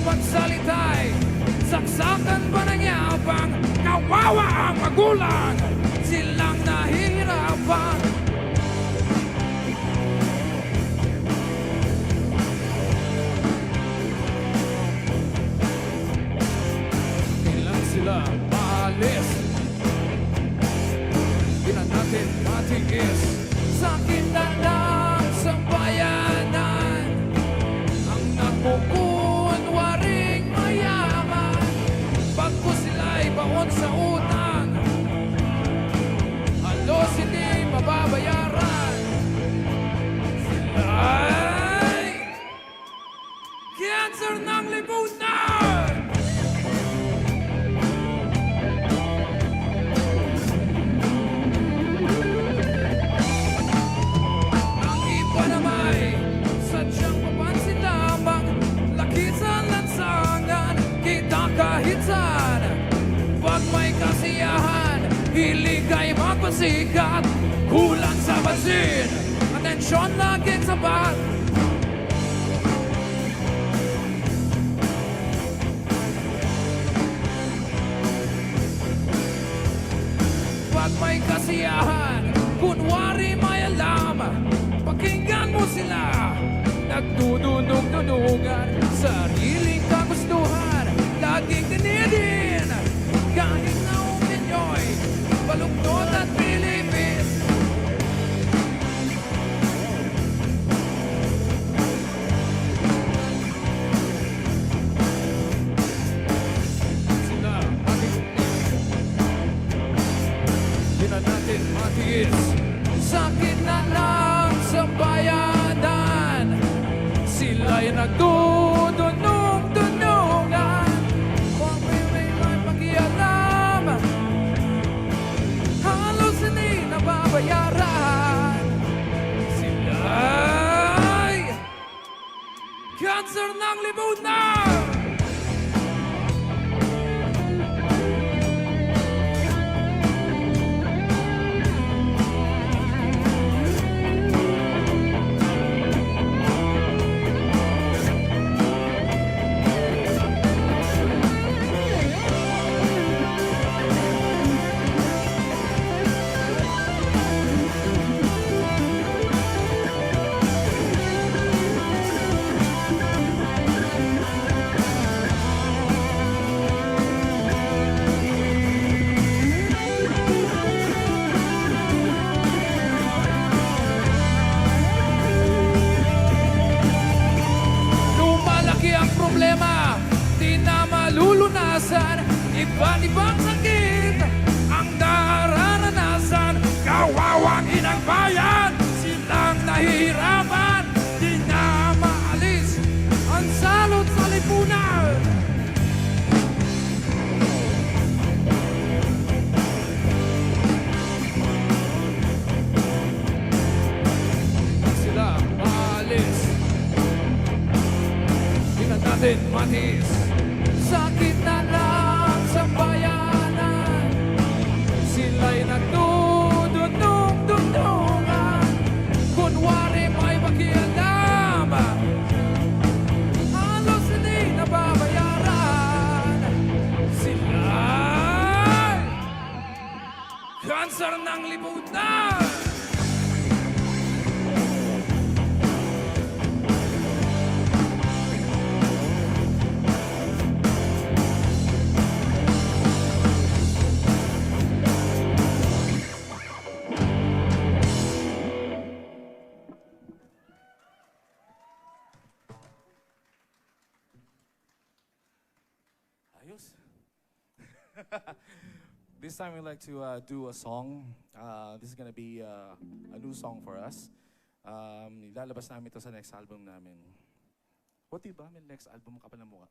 pagsalita'y saksakan ba ng yabang? Kawawa ang magulang, silang nahihirapan. Kailan sila maalis? Di na natin matiis. Sakit na lang sa bayanan ang nakukunwaring mayaman. Pagko sila'y baon sa utang, halos hindi mababayaran. Sila'y cancer ng lipunan. Ang iba nama'y sadyang papansin lamang, lakit sa lansangan, kita kahit saan. Pag may kasiyahan, hilig ay magpasikat, kulang sa pansin, atensyon laging sapat. Pag may kasiyahan, kunwari may alam, pakinggan mo sila, nagdudunog-dunugan, sariling kagustuhan, laging dinidin, kahit na uminyo'y baluktot at Pilipin. Sila ating di na natin matiis. Sakit na lang sa bayanan, sila'y nagdudunong-dunungan. Kung may pakialam, halos hindi nababayaran. Sila'y cancer ng lipunan. Lumalaki ang problema, di na malulunasan, iba't ibang sakit ang nararanasan. Kawawang inang bayan, silang nahihirapan, di na maalis ang salot sa lipunan. Sila maalis, di na natin matis. Sakit na lang sa bayanan, sila'y nagdudunong-dunungan. Kunwari may pakialam, halos hindi nababayaran. Sila'y cancer ng lipunan. Ayos. This time we'd like to do a song. This is gonna be a new song for us. Ilalabas namin ito sa next album namin. What ba? May next album ka pa na mukha.